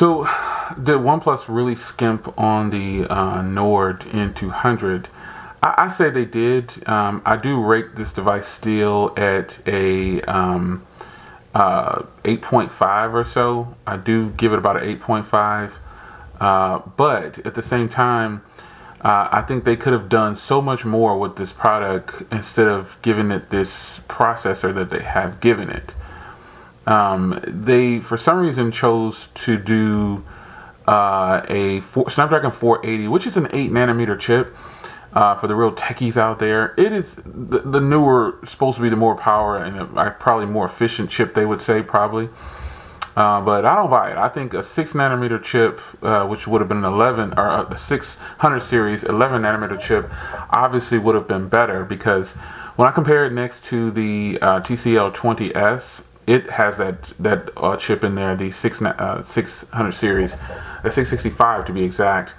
So, did OnePlus really skimp on the Nord N200? I say they did. I do rate this device still at a 8.5 or so. I do give it about an 8.5. But at the same time, I think they could have done so much more with this product instead of giving it this processor that they have given it. They, for some reason, chose to do Snapdragon 480, which is an 8 nanometer chip. For the real techies out there, it is the newer, supposed to be the more power and probably more efficient chip, they would say, probably. But I don't buy it. I think a 6 nanometer chip, which would have been an 11 or a 600 series 11 nanometer chip, obviously would have been better, because when I compare it next to the TCL 20S, it has that chip in there, the 600 series, a 665 to be exact.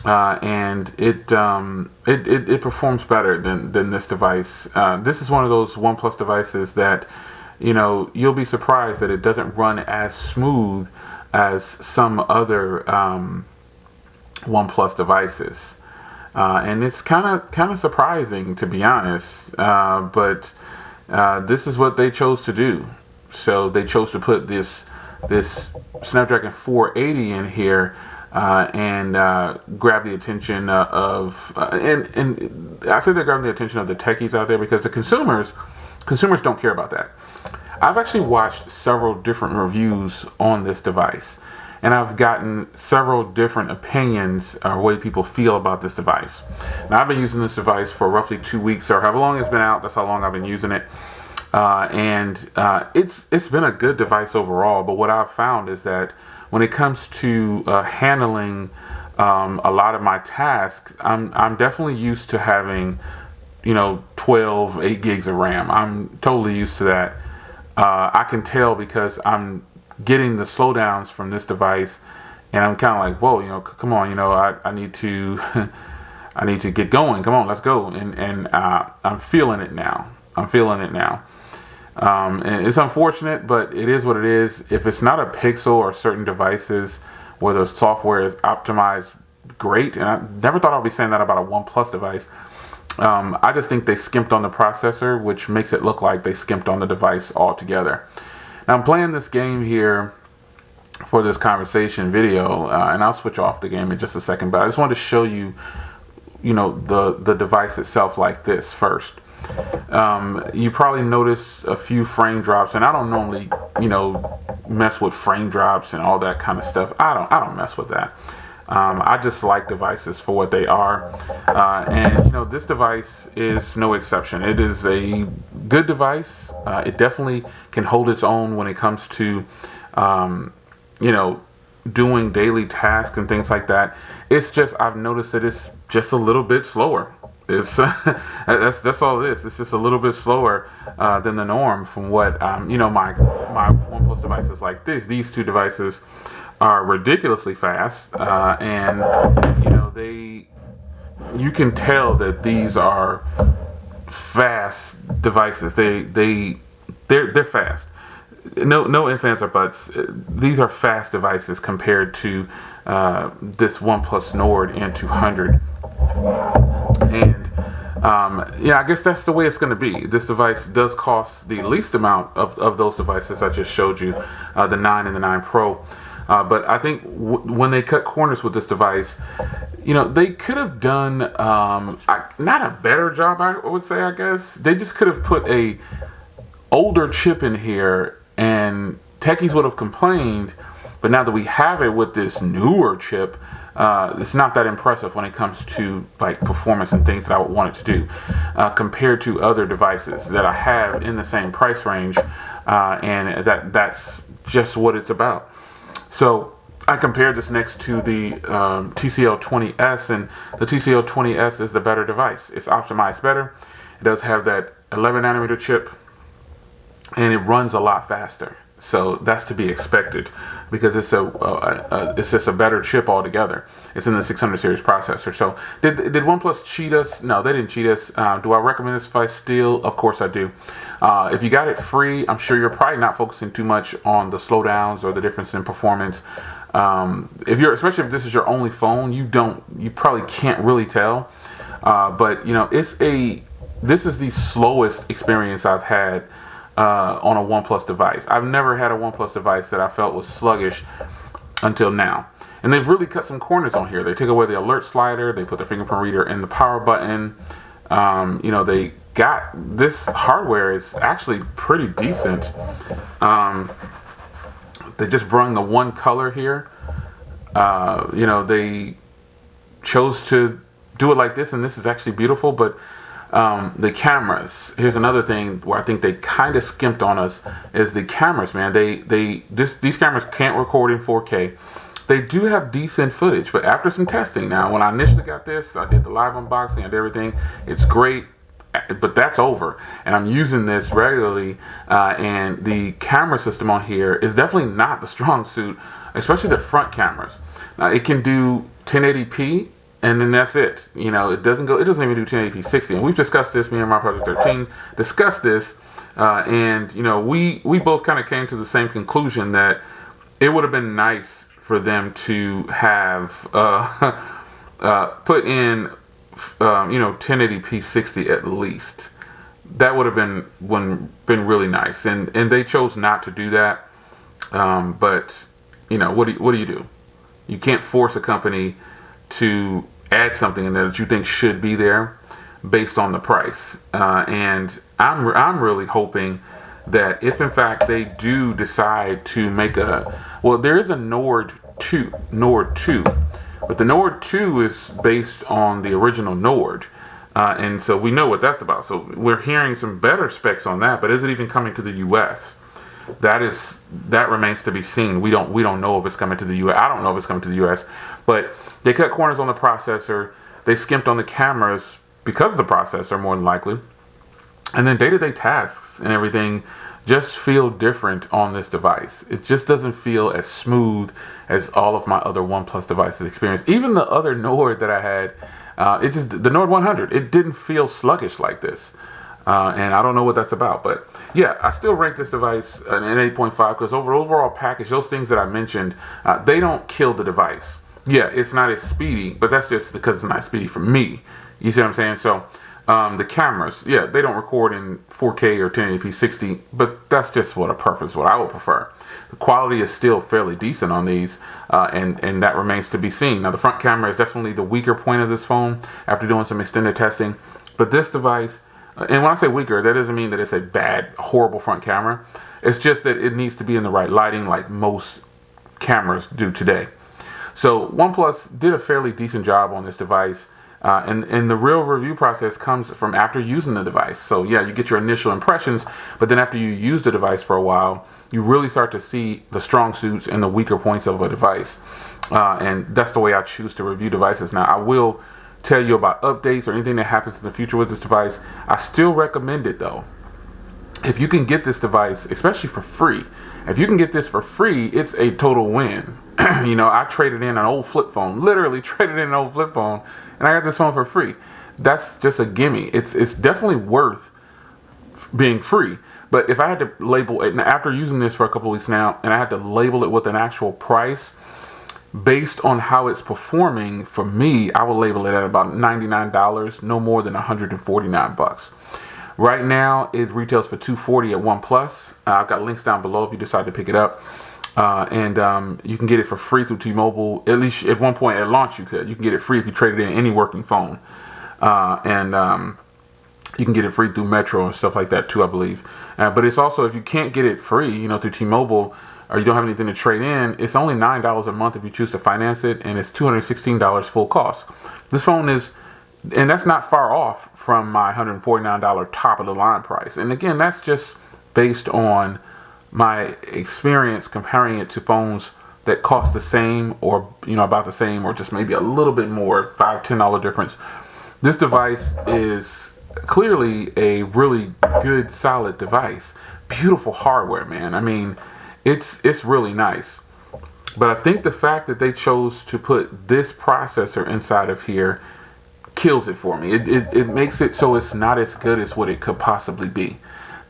And it performs better than this device. This is one of those OnePlus devices that, you'll be surprised that it doesn't run as smooth as some other OnePlus devices, and it's kind of surprising, to be honest. But this is what they chose to do. So they chose to put this Snapdragon 480 in here. And grab the attention of and I say they're grabbing the attention of the techies out there, because the consumers don't care about that. I've actually watched several different reviews on this device, and I've gotten several different opinions or way people feel about this device. Now, I've been using this device for roughly 2 weeks, or however long it's been out. That's how long I've been using it. And it's been a good device overall. But what I've found is that when it comes to handling a lot of my tasks, I'm definitely used to having 12 8 gigs of RAM. I'm totally used to that. I can tell because I'm getting the slowdowns from this device, and I'm kind of like, whoa, come on, I need to I need to get going. Come on, let's go. And I'm feeling it now. And it's unfortunate, but it is what it is. If it's not a Pixel or certain devices where the software is optimized great, and I never thought I'd be saying that about a OnePlus device, I just think they skimped on the processor, which makes it look like they skimped on the device altogether. Now, I'm playing this game here for this conversation video, and I'll switch off the game in just a second, but I just wanted to show you, the device itself like this first. You probably noticed a few frame drops, and I don't normally, mess with frame drops and all that kind of stuff. I don't mess with that. I just like devices for what they are, and this device is no exception. It is a good device. It definitely can hold its own when it comes to, doing daily tasks and things like that. It's just, I've noticed that it's just a little bit slower. It's that's all it is. It's just a little bit slower than the norm from what my OnePlus devices like this. These two devices are ridiculously fast, and you can tell that these are fast devices. They're fast. No ifs, ands, or buts. These are fast devices compared to this OnePlus Nord N200. And I guess that's the way it's going to be. This device does cost the least amount of those devices I just showed you, the 9 and the 9 Pro. But I think when they cut corners with this device, they could have done not a better job, I would say. I guess they just could have put a older chip in here, and techies would have complained. But now that we have it with this newer chip, it's not that impressive when it comes to like performance and things that I would want it to do, compared to other devices that I have in the same price range, and that's just what it's about. So I compared this next to the TCL 20S, and the TCL 20S is the better device. It's optimized better. It does have that 11 nanometer chip, and it runs a lot faster. So that's to be expected because it's just a better chip altogether. It's in the 600 series processor. So did OnePlus cheat us? No, they didn't cheat us. Do I recommend this device still? Of course I do. If you got it free, I'm sure you're probably not focusing too much on the slowdowns or the difference in performance. Especially if this is your only phone, you probably can't really tell. But you know, this is the slowest experience I've had on a OnePlus device. I've never had a OnePlus device that I felt was sluggish until now. And they've really cut some corners on here. They took away the alert slider. They put the fingerprint reader in the power button. You know, they got this hardware is actually pretty decent. They just brought the one color here. You know, they chose to do it like this, and this is actually beautiful. But the cameras, here's another thing where I think they kind of skimped on us, is the cameras, man. These cameras can't record in 4K. They do have decent footage, but after some testing now, when I initially got this, I did the live unboxing, I did everything. It's great, but that's over. And I'm using this regularly, and the camera system on here is definitely not the strong suit, especially the front cameras. Now, it can do 1080p, and then that's it. You know, it doesn't even do 1080p 60. And we've discussed this, me and my Project 13 discussed this, and you know, we both kind of came to the same conclusion that it would have been nice for them to have put in, you know, 1080p 60 at least. That would have been really nice, and they chose not to do that. But you know, what do you do? You can't force a company to add something in there that you think should be there based on the price. And I'm really hoping that if in fact they do decide to make there is a Nord 2, but the Nord 2 is based on the original Nord, and so we know what that's about. So we're hearing some better specs on that, but is it even coming to the US? That remains to be seen. We don't know if it's coming to the US. I don't know if it's coming to the US, but they cut corners on the processor. They skimped on the cameras because of the processor, more than likely. And then day-to-day tasks and everything just feel different on this device. It just doesn't feel as smooth as all of my other OnePlus devices experience. Even the other Nord that I had, the Nord N200, it didn't feel sluggish like this. And I don't know what that's about. But yeah, I still rank this device an 8.5 because overall package, those things that I mentioned, they don't kill the device. Yeah, it's not as speedy, but that's just because it's not speedy for me. You see what I'm saying? So the cameras, yeah, they don't record in 4K or 1080p 60, but that's just what I would prefer. The quality is still fairly decent on these, and that remains to be seen. Now, the front camera is definitely the weaker point of this phone after doing some extended testing, but this device, and when I say weaker, that doesn't mean that it's a bad, horrible front camera. It's just that it needs to be in the right lighting like most cameras do today. So OnePlus did a fairly decent job on this device. And the real review process comes from after using the device. So yeah, you get your initial impressions, but then after you use the device for a while, you really start to see the strong suits and the weaker points of a device. And that's the way I choose to review devices. Now, I will tell you about updates or anything that happens in the future with this device. I still recommend it though. If you can get this device, especially for free, if you can get this for free, it's a total win. You know, I traded in an old flip phone, literally traded in an old flip phone, and I got this phone for free. That's just a gimme. It's definitely worth being free. But if I had to label it, after using this for a couple weeks now, and I had to label it with an actual price, based on how it's performing, for me, I would label it at about $99, no more than $149. Right now, it retails for $240 at OnePlus. I've got links down below if you decide to pick it up. And you can get it for free through T-Mobile. At least at one point at launch you could. You can get it free if you trade it in any working phone. And you can get it free through Metro and stuff like that too, I believe. But it's also, if you can't get it free, you know, through T-Mobile, or you don't have anything to trade in, it's only $9 a month if you choose to finance it, and it's $216 full cost. This phone is, and that's not far off from my $149 top of the line price. And again, that's just based on my experience comparing it to phones that cost the same, or you know, about the same, or just maybe a little bit more, $5-10 difference. This device is clearly a really good, solid device. Beautiful hardware, man. I mean, it's really nice. But I think the fact that they chose to put this processor inside of here kills it for me. It makes it so it's not as good as what it could possibly be.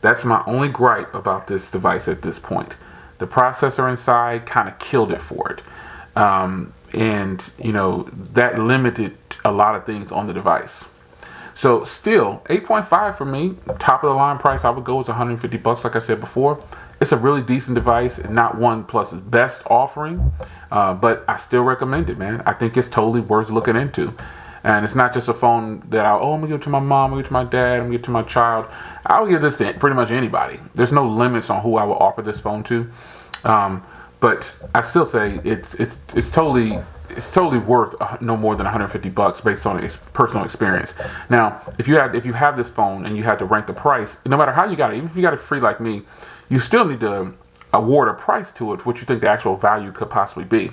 That's my only gripe about this device at this point. The processor inside kind of killed it for it. And, you know, that limited a lot of things on the device. So still, 8.5 for me, top of the line price, I would go is 150 bucks, like I said before. It's a really decent device, not OnePlus's best offering, but I still recommend it, man. I think it's totally worth looking into. And it's not just a phone that I'm gonna give it to my mom, I'm gonna give it to my dad, I'm gonna give it to my child. I'll give this to pretty much anybody. There's no limits on who I will offer this phone to. But I still say it's totally worth no more than 150 bucks based on personal experience. Now, if you have this phone and you had to rank the price, no matter how you got it, even if you got it free like me, you still need to award a price to it, what you think the actual value could possibly be.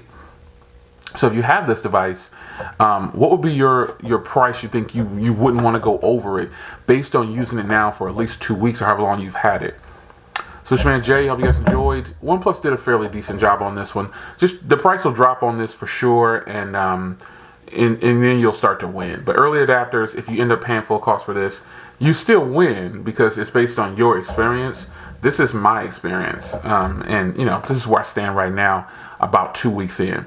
So if you have this device, what would be your price you think you wouldn't want to go over it based on using it now for at least 2 weeks or however long you've had it? So it's your man Jay, hope you guys enjoyed. OnePlus did a fairly decent job on this one. Just the price will drop on this for sure, and then you'll start to win. But early adapters, if you end up paying full cost for this, you still win because it's based on your experience. This is my experience, and you know, this is where I stand right now, about 2 weeks in.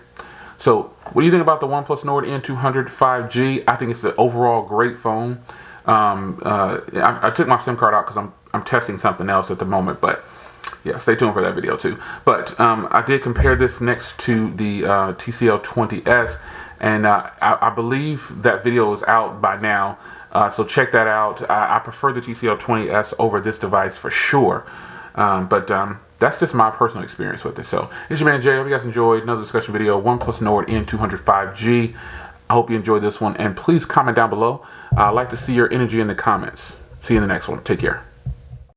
So what do you think about the OnePlus Nord N200 5G? I think it's an overall great phone. I took my SIM card out because I'm testing something else at the moment, but yeah, stay tuned for that video too. But I did compare this next to the TCL 20S, and I believe that video is out by now. So check that out. I prefer the TCL 20S over this device for sure. But that's just my personal experience with it. So it's your man Jay. I hope you guys enjoyed another discussion video. OnePlus Nord N200 5G. I hope you enjoyed this one, and please comment down below. I'd like to see your energy in the comments. See you in the next one. Take care.